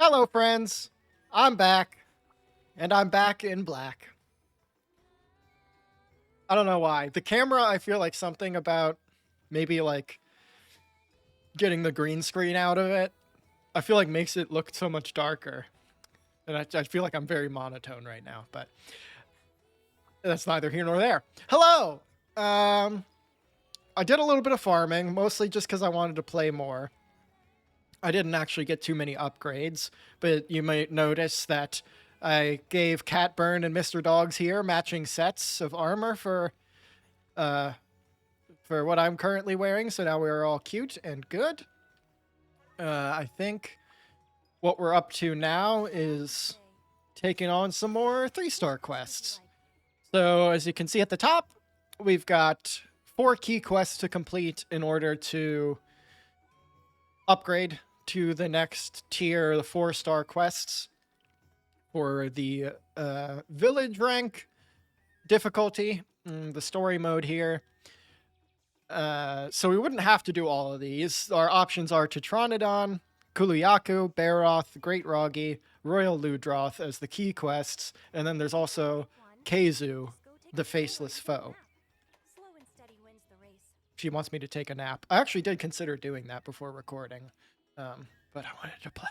Hello, friends. I'm back, and I'm back in black. I don't know why. The camera, I feel like something about maybe like getting the green screen out of it, I feel like makes it look so much darker. And I feel like I'm very monotone right now, but that's neither here nor there. Hello! I did a little bit of farming, mostly just because I wanted to play more. I didn't actually get too many upgrades, but you might notice that I gave Catburn and Mr. Dogs here matching sets of armor for what I'm currently wearing, so now we're all cute and good. I think what we're up to now is taking on some more 3-star quests. So as you can see at the top, we've got 4 key quests to complete in order to upgrade to the next tier, the 4-star quests for the village rank difficulty, the story mode here. So we wouldn't have to do all of these. Our options are Tetranadon, Kulu-Ya-Ku, Baroth, Great Roggy, Royal Ludroth as the key quests, and then there's also Keizu, the faceless foe. She wants me to take a nap. I actually did consider doing that before recording, but I wanted to play.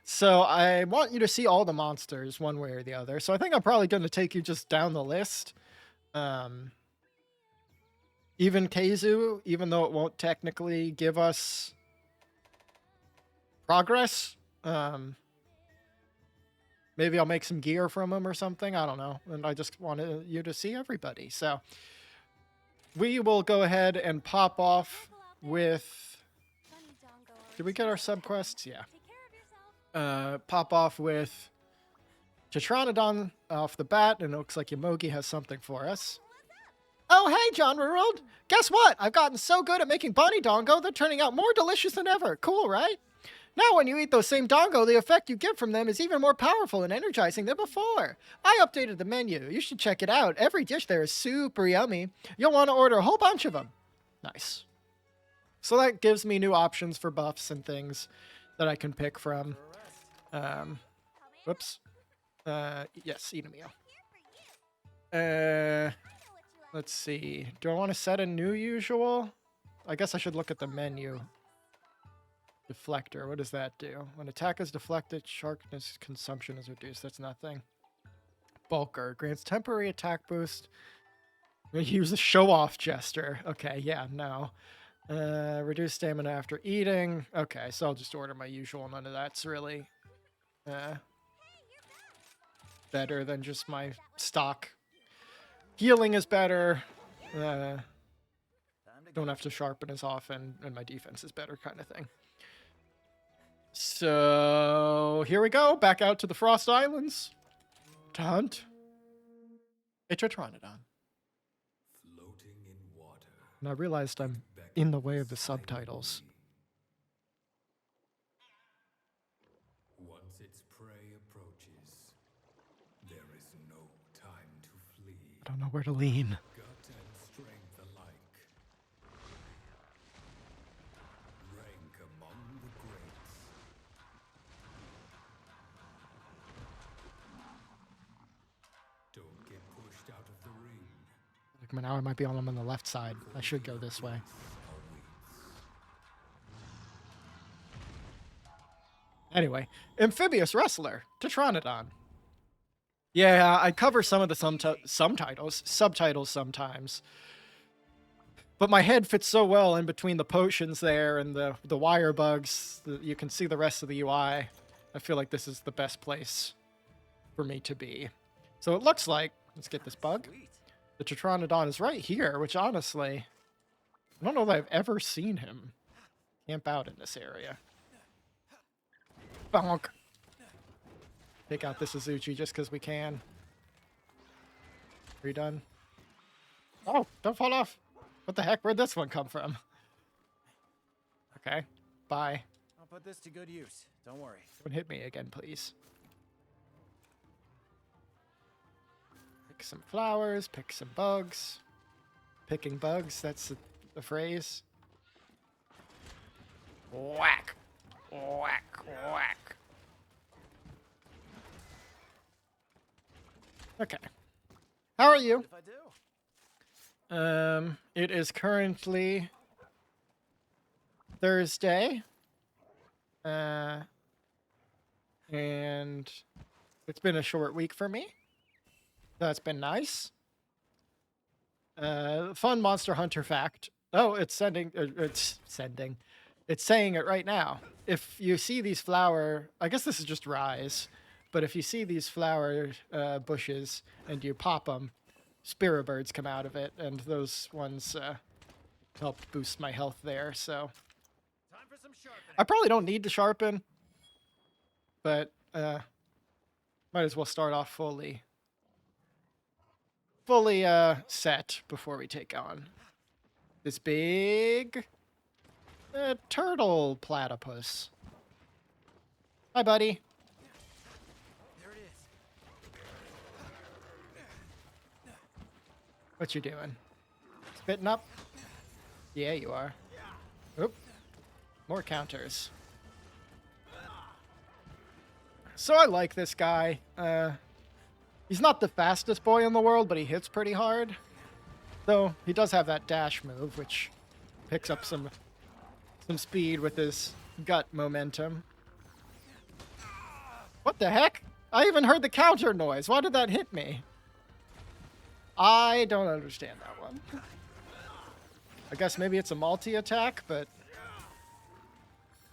So I want you to see all the monsters one way or the other. So I think I'm probably going to take you just down the list. Even Keizu, even though it won't technically give us progress. Maybe I'll make some gear from him or something. I don't know. And I just wanted you to see everybody. So we will go ahead and pop off with... Did we get our subquests? Yeah. Pop off with Tetranadon off the bat, and it looks like Yomogi has something for us. Oh, hey, John World! Guess what? I've gotten so good at making bunny dongo, they're turning out more delicious than ever. Cool, right? Now when you eat those same dongo, the effect you get from them is even more powerful and energizing than before. I updated the menu. You should check it out. Every dish there is super yummy. You'll want to order a whole bunch of them. Nice. So that gives me new options for buffs and things that I can pick from. Whoops. Yes, eat a meal. Let's see. Do I want to set a new usual? I guess I should look at the menu. Deflector. What does that do? When attack is deflected, sharpness consumption is reduced. That's nothing. Bulker. Grants temporary attack boost. I'm going to use a show-off gesture. Okay, yeah, no. Reduce stamina after eating. Okay, so I'll just order my usual. None of that's really better than just my stock. Healing is better. Don't have to sharpen as often, and my defense is better, kind of thing. So here we go, back out to the Frost Islands to hunt a Tetranadon. Floating in water. And I realized I'm in the way of the subtitles. Once its prey approaches, there is no time to flee. I don't know where to lean. Gut and strength alike. Rank among the greats. Don't get pushed out of the ring. Like, now I might be on the left side. I should go this way. Anyway, Amphibious Wrestler, Tetranadon. Yeah, I cover some of the subtitles sometimes. But my head fits so well in between the potions there and the wire bugs that you can see the rest of the UI. I feel like this is the best place for me to be. So it looks like, let's get this bug. The Tetranadon is right here, which honestly, I don't know that I've ever seen him camp out in this area. Bonk. Take out this Suzuki just because we can. Are you done? Oh, don't fall off. What the heck? Where'd this one come from? Okay, bye. I'll put this to good use. Don't worry. Don't hit me again, please. Pick some flowers, pick some bugs. Picking bugs, that's the phrase. Whack. Whack, whack. Okay. How are you? If I do. It is currently Thursday. And it's been a short week for me. That's been nice. Fun Monster Hunter fact. Oh, it's sending. It's sending. It's saying it right now. If you see these flower, I guess this is just rise, but if you see these flower bushes and you pop them, spirit birds come out of it, and those ones helped boost my health there. So Time for some sharpening. I probably don't need to sharpen, but might as well start off fully set before we take on this big turtle platypus. Hi, buddy. There it is. What you doing? Spitting up? Yeah, you are. Oop. More counters. So I like this guy. He's not the fastest boy in the world, but he hits pretty hard. Though he does have that dash move, which picks up some speed with his gut momentum. What the heck? I even heard the counter noise. Why did that hit me? I don't understand that one. I guess maybe it's a multi-attack, but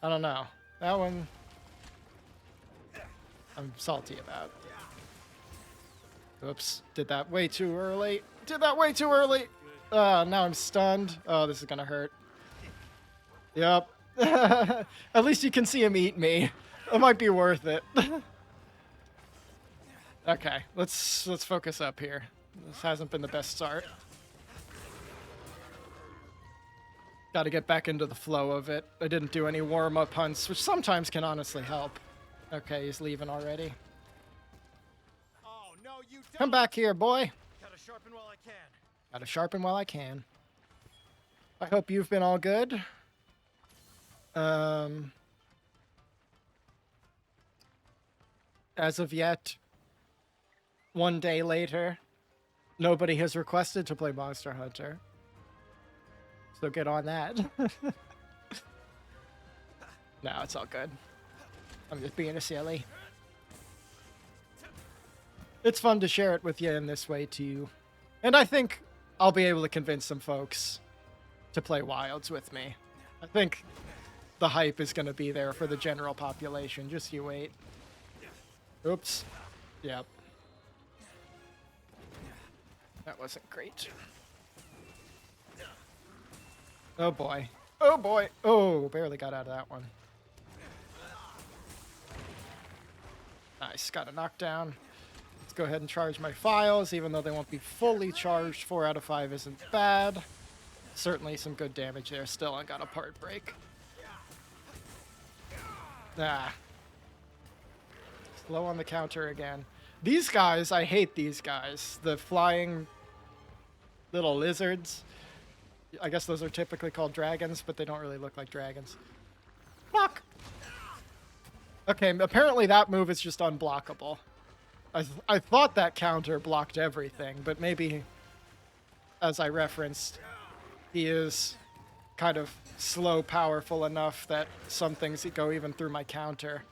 I don't know. That one I'm salty about. Oops, did that way too early. Did that way too early. Now I'm stunned. Oh, this is gonna hurt. Yep. At least you can see him eat me. It might be worth it. Okay, let's focus up here. This hasn't been the best start. Got to get back into the flow of it. I didn't do any warm-up hunts, which sometimes can honestly help. Okay, he's leaving already. Oh, no, you don't. Come back here, boy. Gotta sharpen while I can. Gotta sharpen while I can. I hope you've been all good. As of yet, one day later, nobody has requested to play Monster Hunter. So get on that. No, it's all good. I'm just being a silly. It's fun to share it with you in this way, too. And I think I'll be able to convince some folks to play Wilds with me. I think the hype is going to be there for the general population. Just you wait. Oops. Yep. That wasn't great. Oh boy. Oh boy. Oh, barely got out of that one. Nice. Got a knockdown. Let's go ahead and charge my files, even though they won't be fully charged. 4 out of 5 isn't bad. Certainly some good damage there still. I got a part break. Ah. Slow on the counter again. These guys, I hate these guys. The flying little lizards. I guess those are typically called dragons, but they don't really look like dragons. Block! Okay, apparently that move is just unblockable. I thought that counter blocked everything, but maybe, as I referenced, he is kind of slow, powerful enough that some things go even through my counter.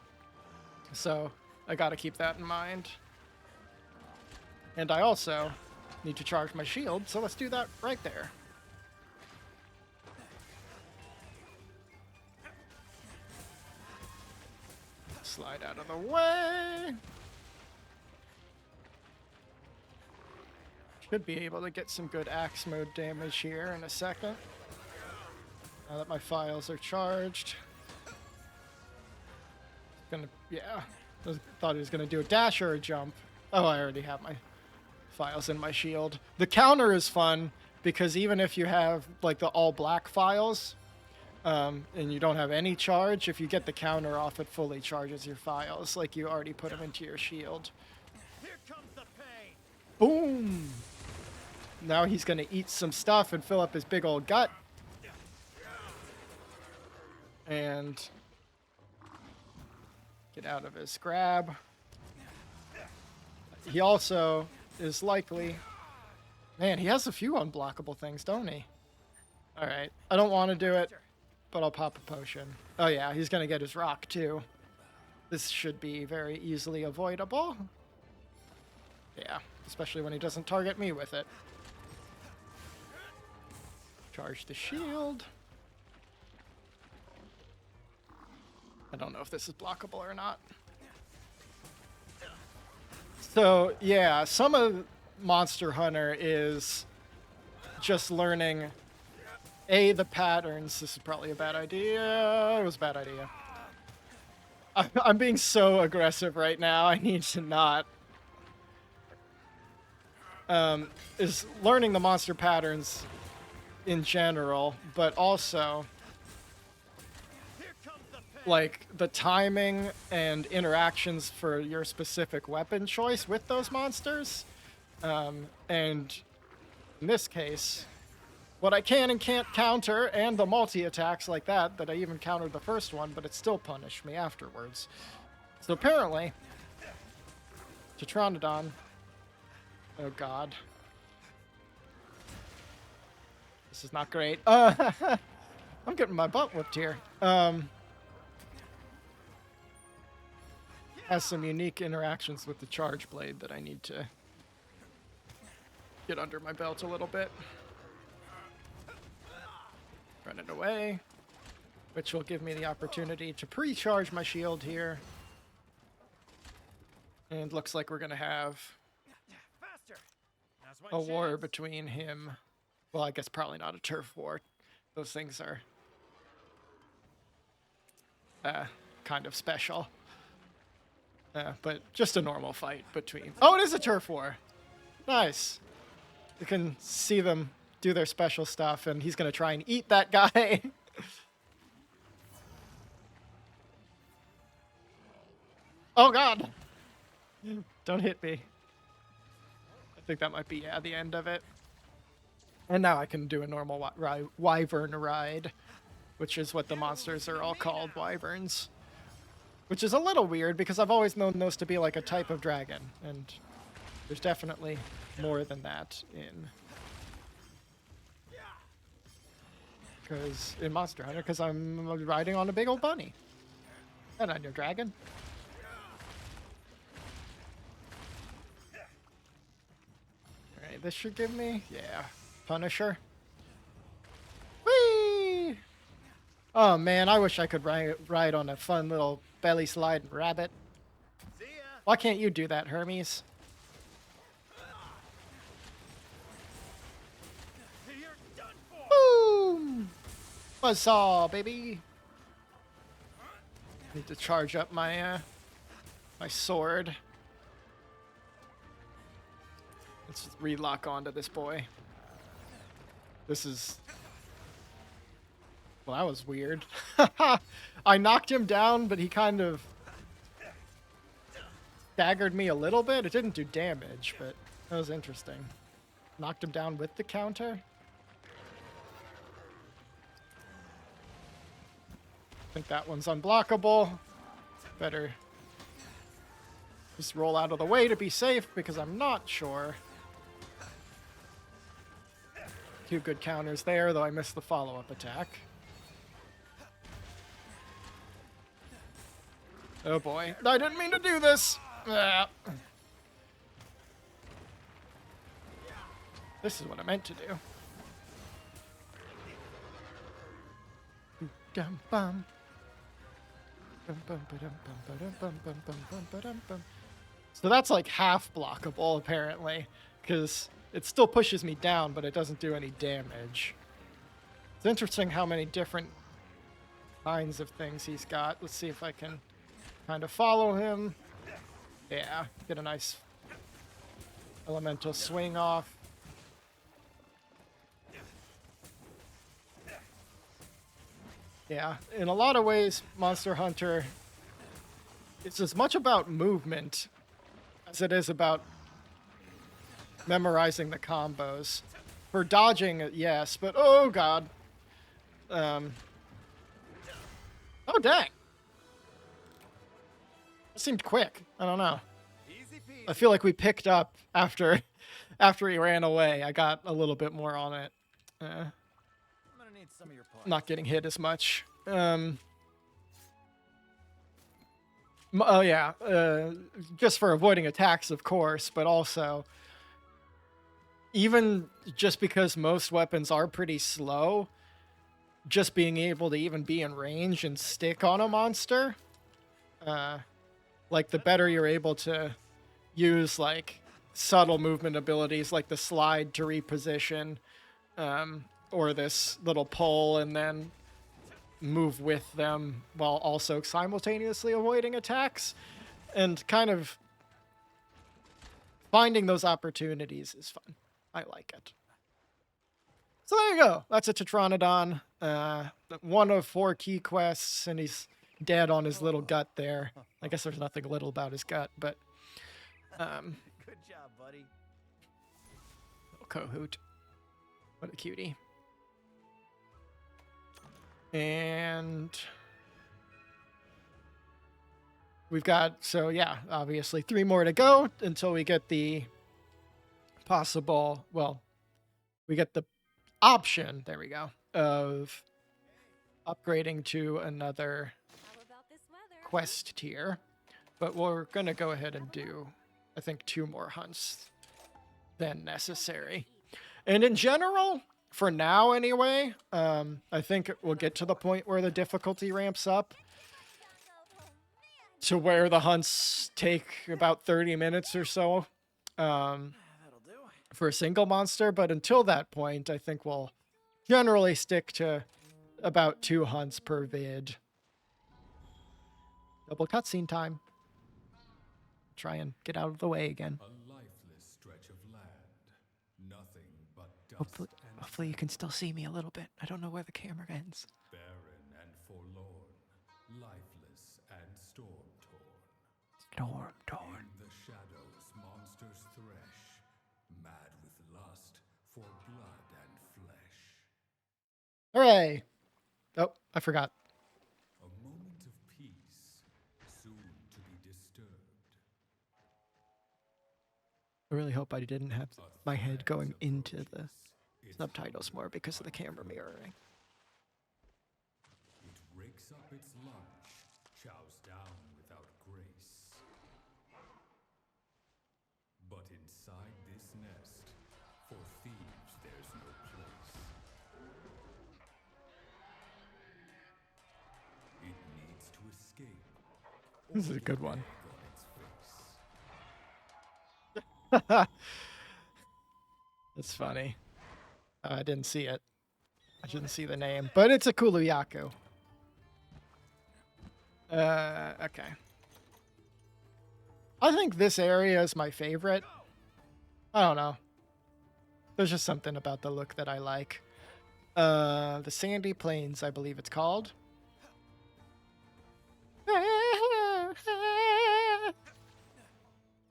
So I gotta keep that in mind. And I also need to charge my shield, so let's do that right there. Slide out of the way. Should be able to get some good axe mode damage here in a second. Now that my files are charged. Yeah. I thought he was gonna do a dash or a jump. Oh, I already have my files in my shield. The counter is fun because even if you have like the all black files, and you don't have any charge, if you get the counter off, it fully charges your files, like you already put them into your shield. Here comes the pain. Boom! Now he's gonna eat some stuff and fill up his big old gut. And Get out of his grab. He also is likely... Man, he has a few unblockable things, don't he? Alright, I don't want to do it, but I'll pop a potion. Oh yeah, he's going to get his rock too. This should be very easily avoidable. Yeah, especially when he doesn't target me with it. Charge the shield. I don't know if this is blockable or not. So, yeah, some of Monster Hunter is just learning, A, the patterns. This is probably a bad idea. It was a bad idea. I'm being so aggressive right now. I need to not. Is learning the monster patterns in general, but also like the timing and interactions for your specific weapon choice with those monsters. And in this case, what I can and can't counter, and the multi-attacks like that I even countered the first one, but it still punished me afterwards. So apparently, Tetranadon, oh god. This is not great. I'm getting my butt whipped here. Has some unique interactions with the charge blade that I need to get under my belt a little bit. Running away, which will give me the opportunity to pre-charge my shield here. And looks like we're going to have a war between him. Well, I guess probably not a turf war. Those things are kind of special. But just a normal fight between... Oh, it is a turf war! Nice. You can see them do their special stuff, and he's going to try and eat that guy. Oh, God! Don't hit me. I think that might be, yeah, the end of it. And now I can do a normal wyvern ride, which is what the monsters are all called, wyverns. Which is a little weird, because I've always known those to be like a type of dragon, and there's definitely more than that in... Because in Monster Hunter, because I'm riding on a big old bunny. And on your dragon. Alright, this should give me... Yeah. Punisher. Whee! Oh man, I wish I could ride on a fun little belly sliding rabbit. See ya. Why can't you do that, Hermes? You're done for. Boom! Buzzsaw, baby! Need to charge up my my sword. Let's just relock onto this boy. This is... Well, that was weird. I knocked him down, but he kind of staggered me a little bit. It didn't do damage, but that was interesting. Knocked him down with the counter. I think that one's unblockable. Better just roll out of the way to be safe, because I'm not sure. Two good counters there, though I missed the follow-up attack. Oh boy. I didn't mean to do this! Ah. This is what I meant to do. Dum-bum. So that's like half blockable, apparently, because it still pushes me down, but it doesn't do any damage. It's interesting how many different kinds of things he's got. Let's see if I can kind of follow him. Yeah, get a nice elemental swing off. Yeah, in a lot of ways, Monster Hunter, it's as much about movement as it is about memorizing the combos. For dodging, yes, but oh god. Oh dang. It seemed quick. I don't know. Easy peasy. I feel like we picked up after he ran away. I got a little bit more on it. I'm gonna need some of your parts. Not getting hit as much. Oh yeah, just for avoiding attacks, of course, but also even just because most weapons are pretty slow, just being able to even be in range and stick on a monster, like the better you're able to use like subtle movement abilities like the slide to reposition, or this little pull and then move with them while also simultaneously avoiding attacks, and kind of finding those opportunities is fun. I like it. So there you go. That's a Tetranadon. One of 4 key quests, and he's dead on his little gut there. I guess there's nothing little about his gut, but Good job, buddy. little Kohoot. What a cutie. And we've got, so yeah, obviously 3 more to go until we get the possible, well, we get the option, there we go, of upgrading to another How about this weather? quest tier. But we're going to go ahead and do, I think, 2 more hunts than necessary. And in general, for now anyway, I think we'll get to the point where the difficulty ramps up to where the hunts take about 30 minutes or so That'll do. for a single monster. But until that point, I think we'll generally stick to about 2 hunts per vid. Double cutscene time. Try and get out of the way again. A lifeless stretch of land. Nothing but dust Hopefully you can still see me a little bit. I don't know where the camera ends. barren and forlorn. Lifeless and storm-torn. Storm torn. In the shadows, monsters thresh. Mad with lust for blood and flesh. Hooray! Oh, I forgot. A moment of peace, soon to be disturbed. I really hope I didn't have my head going Threat into the approaches. Its subtitles more because of the camera mirroring. It rakes up its lunch, chows down without grace. But inside this nest, for thieves there's no place. It needs to escape. This is a good one. Egg on its face. That's funny. I didn't see it. I didn't see the name, but it's a Kulu-Ya-Ku. Okay. I think this area is my favorite. I don't know. There's just something about the look that I like. The Sandy Plains, I believe it's called.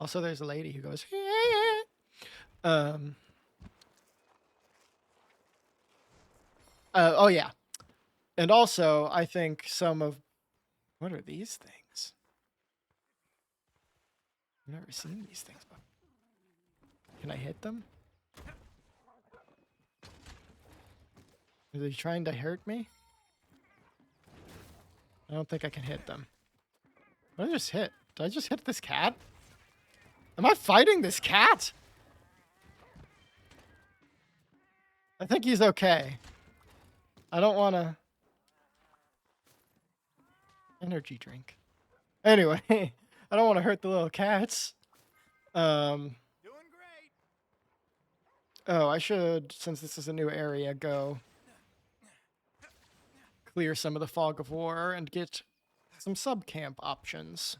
Also, there's a lady who goes, oh yeah. And also, I think some of, what are these things? I've never seen these things before. Can I hit them? Are they trying to hurt me? I don't think I can hit them. What did I just hit? Did I just hit this cat? Am I fighting this cat? I think he's okay. I don't want to... Energy drink. Anyway, I don't want to hurt the little cats. Doing great. Oh, I should, since this is a new area, go clear some of the fog of war and get some sub-camp options.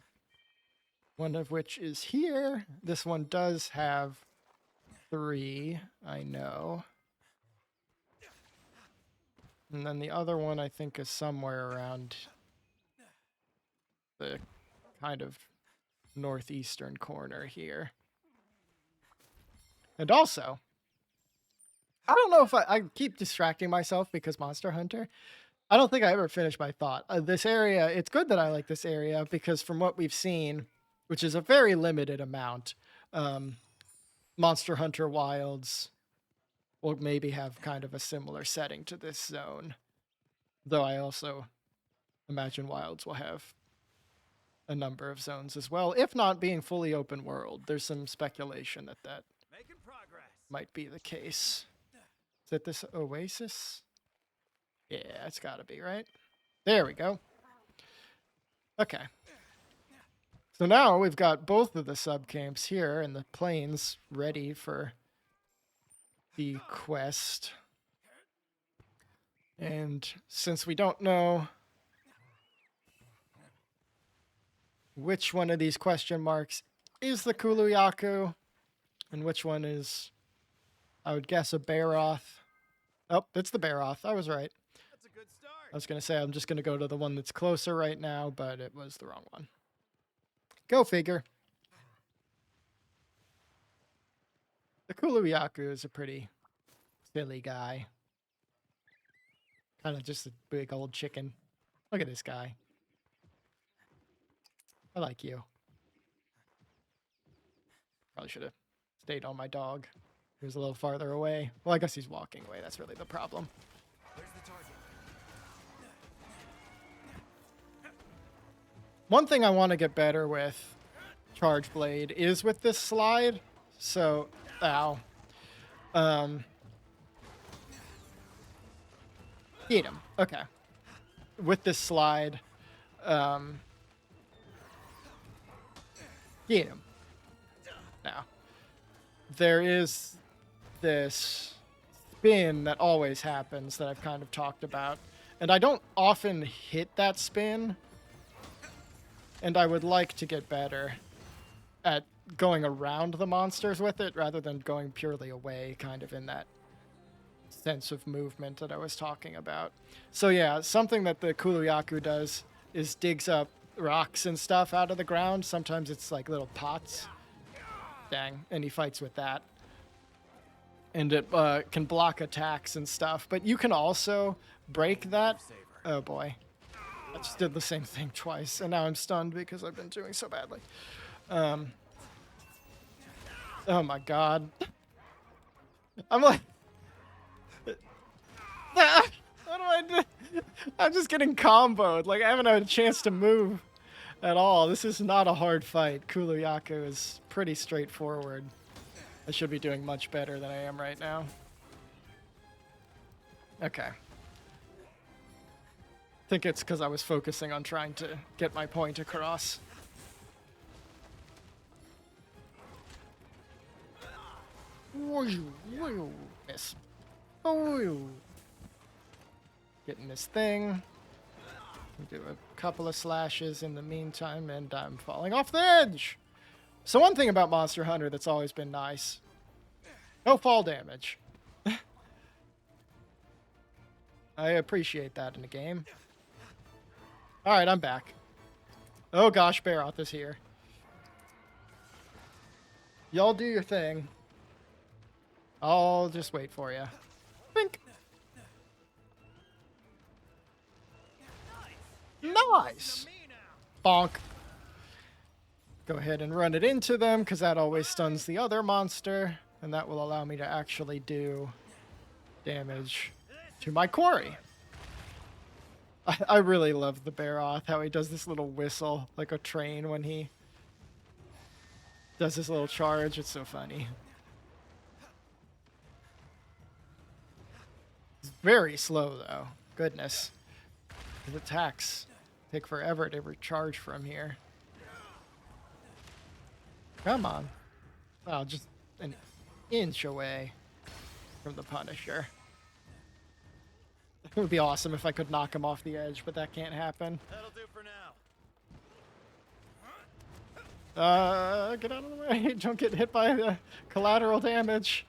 One of which is here. This one does have 3, I know. And then the other one, I think, is somewhere around the kind of northeastern corner here. And also, I don't know if I keep distracting myself because Monster Hunter, I don't think I ever finished my thought. This area, it's good that I like this area because from what we've seen, which is a very limited amount, Monster Hunter Wilds will maybe have kind of a similar setting to this zone. Though I also imagine Wilds will have a number of zones as well, if not being fully open world. There's some speculation that that Making progress. might be the case. Is that this oasis? Yeah, it's gotta be, right? There we go. Okay. So now we've got both of the subcamps here and the plains ready for the quest. And since we don't know which one of these question marks is the Kulu-Ya-Ku and which one is, I would guess, a Baroth. Oh, it's the Baroth. I was right. That's a good start. I was going to say I'm just going to go to the one that's closer right now, but it was the wrong one. Go figure. The Kulu-Ya-Ku is a pretty silly guy. Kind of just a big old chicken. Look at this guy. I like you. Probably should have stayed on my dog. He was a little farther away. Well, I guess he's walking away. That's really the problem. Where's the target? One thing I want to get better with Charge Blade is with this slide. So, ow. Eat him. Okay. With this slide, eat him. Now, there is this spin that always happens that I've kind of talked about, and I don't often hit that spin, and I would like to get better at going around the monsters with it rather than going purely away, kind of in that sense of movement that I was talking about. So yeah, something that the Kulu-Ya-Ku does is digs up rocks and stuff out of the ground. Sometimes it's like little pots. Dang. And he fights with that. And it can block attacks and stuff. But you can also break that. Oh boy. I just did the same thing twice. And now I'm stunned because I've been doing so badly. Oh my god. I'm like... What do I do? I'm just getting comboed. Like, I haven't had a chance to move at all. This is not a hard fight. Kulu-Ya-Ku is pretty straightforward. I should be doing much better than I am right now. Okay. I think it's because I was focusing on trying to get my point across. Miss. Getting this thing. Do a couple of slashes in the meantime, and I'm falling off the edge. So one thing about Monster Hunter that's always been nice. No fall damage. I appreciate that in a game. Alright, I'm back. Oh gosh, Baroth is here. Y'all do your thing. I'll just wait for you. Bink. Nice! Bonk. Go ahead and run it into them, because that always stuns the other monster, and that will allow me to actually do damage to my quarry. I really love the Baroth, how he does this little whistle, like a train when he does his little charge. It's so funny. It's very slow, though. Goodness. His attacks take forever to recharge from here. Come on. Oh, just an inch away from the Punisher. It would be awesome if I could knock him off the edge, but that can't happen. That'll do for now. Get out of the way. Don't get hit by the collateral damage.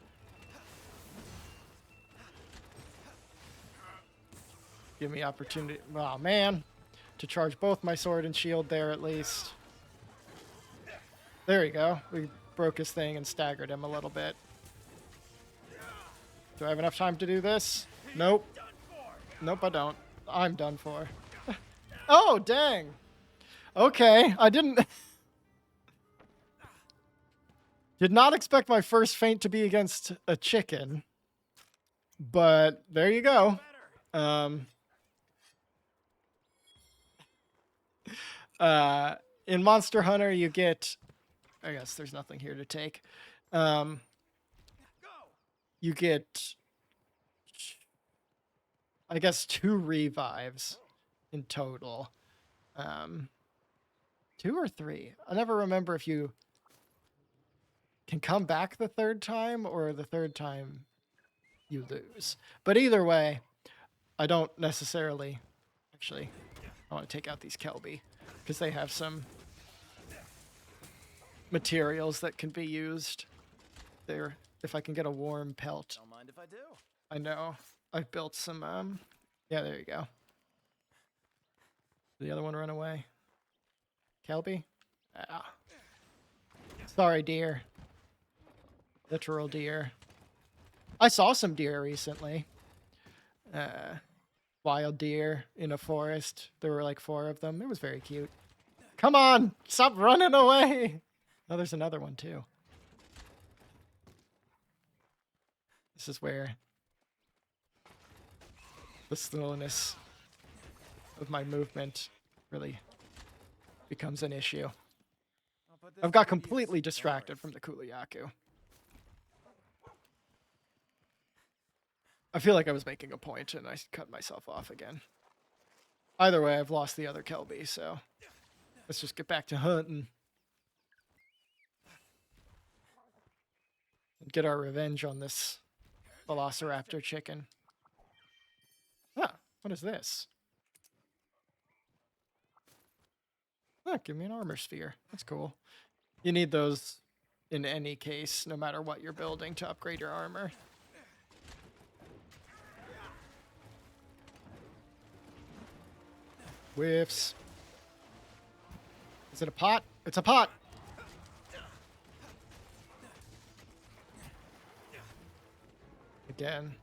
Give me opportunity. Oh, man. To charge both my sword and shield there, at least. There you go. We broke his thing and staggered him a little bit. Do I have enough time to do this? Nope. Nope, I don't. I'm done for. Oh, dang. Okay, I didn't... Did not expect my first feint to be against a chicken. But there you go. In Monster Hunter, you get... I guess there's nothing here to take. You get... I guess 2 revives in total. 2 or 3. I never remember if you can come back the 3rd time or the 3rd time you lose. But either way, I don't necessarily... Actually, I want to take out these Kelby because they have some materials that can be used there. If I can get a warm pelt. Don't mind if I do. I know. I've built some, yeah, there you go. Did the other one run away? Kelby? Ah. Sorry, deer. Literal deer. I saw some deer recently. Wild deer in a forest. There were like 4 of them. It was very cute. Come on! Stop running away! Oh, there's another one too. This is where the slowness of my movement really becomes an issue. I've got completely distracted from the Kulu-Ya-Ku. I feel like I was making a point and I cut myself off again. Either way, I've lost the other Kelby, so let's just get back to hunting. And get our revenge on this Velociraptor chicken. Ah, what is this? Ah, give me an armor sphere. That's cool. You need those in any case, no matter what you're building, to upgrade your armor. Whiffs. Is it a pot? It's a pot! Again.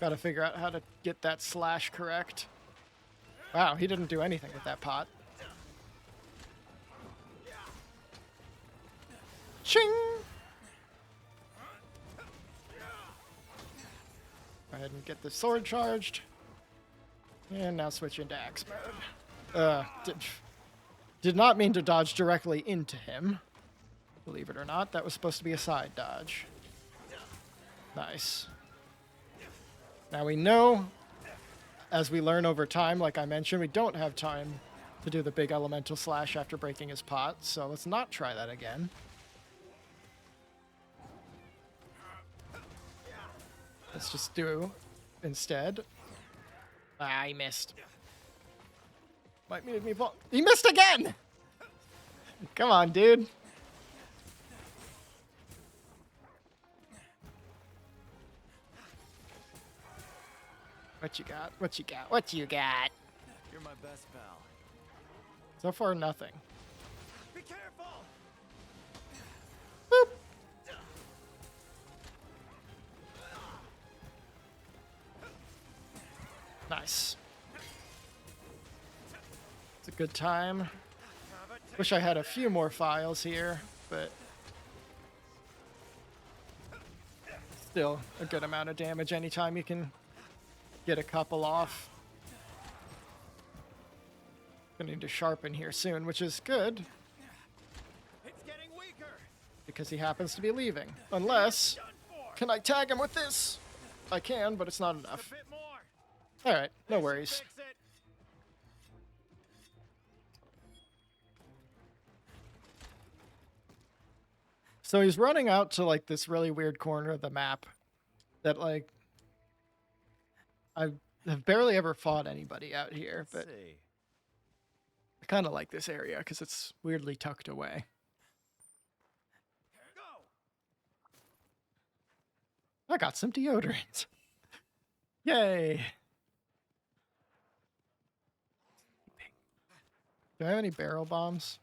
Gotta figure out how to get that slash correct. Wow, he didn't do anything with that pot. Ching! Go ahead and get the sword charged. And now switch into axe mode. Did not mean to dodge directly into him. Believe it or not, that was supposed to be a side dodge. Nice. Now we know, as we learn over time, like I mentioned, we don't have time to do the big elemental slash after breaking his pot, so let's not try that again. Let's just do instead. Ah, he missed. Might made me fall. He missed again! Come on, dude. What you got? What you got? What you got? You're my best pal. So far, nothing. Be careful! Boop. Nice. It's a good time. Wish I had a few more files here, but still a good amount of damage anytime you can get a couple off. Gonna need to sharpen here soon, which is good It's getting weaker. because he happens to be leaving. Unless, can I tag him with this? I can, but it's not A enough. bit more. All right, no worries. Fix it. So he's running out to like this really weird corner of the map that like I have barely ever fought anybody out here, but Let's see. I kind of like this area because it's weirdly tucked away. Go. I got some deodorant. Yay! Do I have any barrel bombs?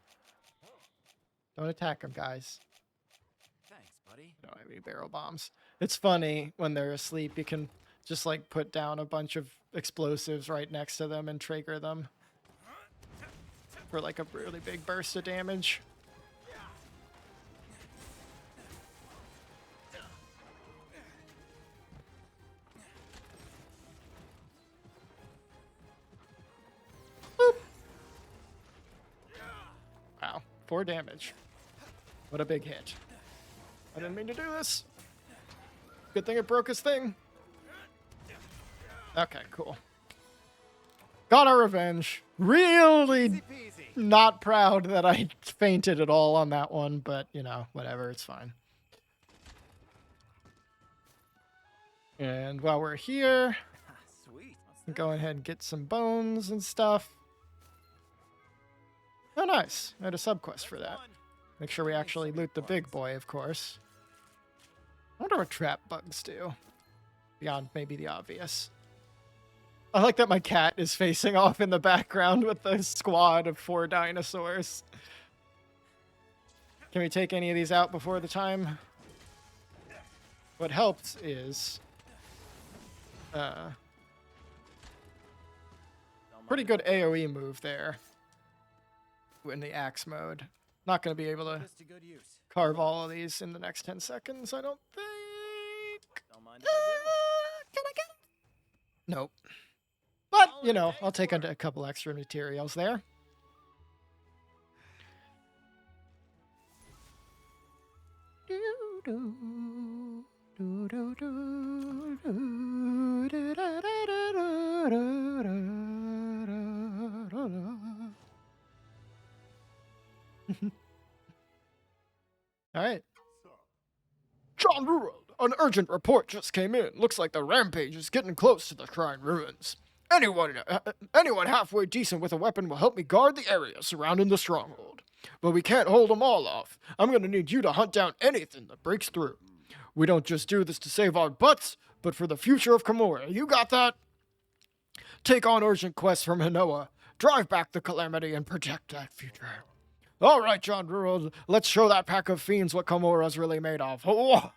Don't attack them, guys. Thanks, buddy. I don't have any barrel bombs. It's funny when they're asleep. You can just like put down a bunch of explosives right next to them and trigger them for like a really big burst of damage. Boop. Wow, 4 damage. What a big hit. I didn't mean to do this. Good thing it broke his thing. Okay, cool. Got our revenge. Really Easy peasy. not proud that I fainted at all on that one, but, you know, whatever, it's fine. And while we're here, Sweet. go ahead and get some bones and stuff. Oh, nice. I had a subquest for that. Make sure we actually loot the big boy, of course. I wonder what trap bugs do. Beyond maybe the obvious. I like that my cat is facing off in the background with the squad of 4 dinosaurs. Can we take any of these out before the time? What helps is... pretty good AoE move there. In the axe mode. Not going to be able to Just to good use. carve all of these in the next 10 seconds, I don't think. Don't mind if I Can I get it? Nope. But, you know, I'll take a couple extra materials there. All right. John Rural, an urgent report just came in. Looks like the rampage is getting close to the shrine ruins. Anyone halfway decent with a weapon will help me guard the area surrounding the stronghold. But we can't hold them all off. I'm gonna need you to hunt down anything that breaks through. We don't just do this to save our butts, but for the future of Kimura. You got that? Take on urgent quests from Hinoa. Drive back the calamity and protect that future. All right, John Rural, let's show that pack of fiends what Kimura's really made of. I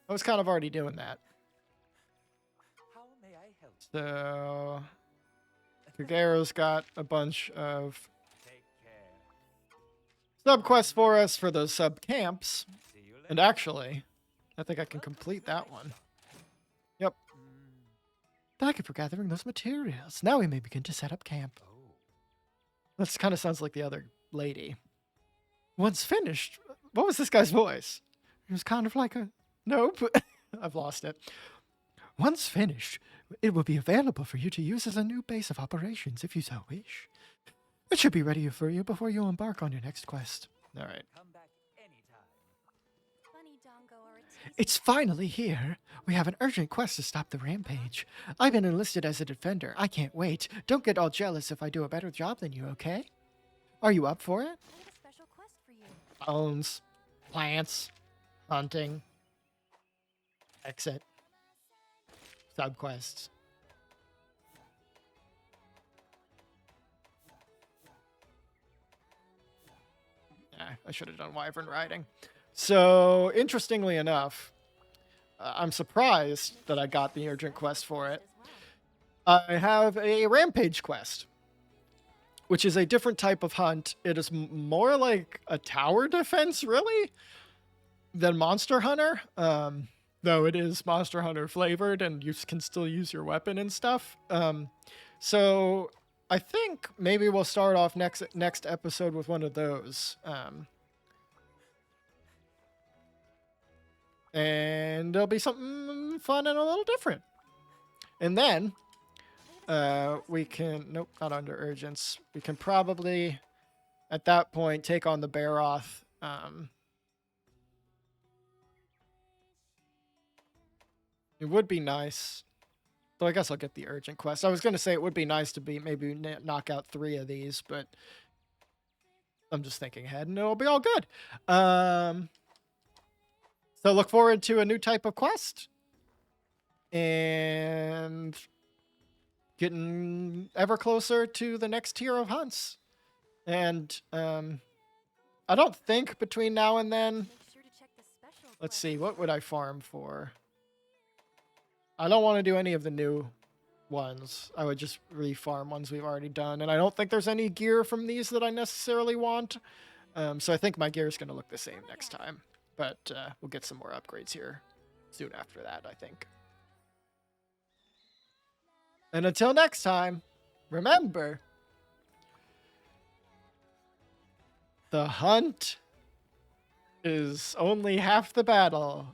was kind of already doing that. How may I help? So, Kagero's got a bunch of Take care. subquests for us for those sub-camps. See you later. And actually, I think I can complete that one. Yep. Thank you for gathering those materials. Now we may begin to set up camp. Oh. That kind of sounds like the other lady. Once finished, what was this guy's voice? It was kind of like a... Nope. I've lost it. Once finished, it will be available for you to use as a new base of operations if you so wish. It should be ready for you before you embark on your next quest. All right. Come back anytime. Funny Dongo or a tease. It's finally here. We have an urgent quest to stop the rampage. I've been enlisted as a defender. I can't wait. Don't get all jealous if I do a better job than you, okay? Are you up for it? I have a special quest for you. Bones, plants, hunting, exit, subquests. I should have done wyvern riding. So, interestingly enough, I'm surprised that I got the urgent quest for it. As well. I have a rampage quest, which is a different type of hunt. It is more like a tower defense, really, than Monster Hunter. Though it is Monster Hunter flavored, and you can still use your weapon and stuff. So I think maybe we'll start off next episode with one of those. And there'll be something fun and a little different. And then we can... Nope, not under urgents. We can probably, at that point, take on the Baroth. It would be nice. So I guess I'll get the urgent quest. I was going to say it would be nice to be maybe knock out 3 of these, but I'm just thinking ahead and it'll be all good. So look forward to a new type of quest. And getting ever closer to the next tier of hunts. And I don't think between now and then... Make sure to check the special Let's quest. see, what would I farm for? I don't want to do any of the new ones. I would just refarm ones we've already done. And I don't think there's any gear from these that I necessarily want. So I think my gear is going to look the same next time. But we'll get some more upgrades here soon after that, I think. And until next time, remember, the hunt is only half the battle.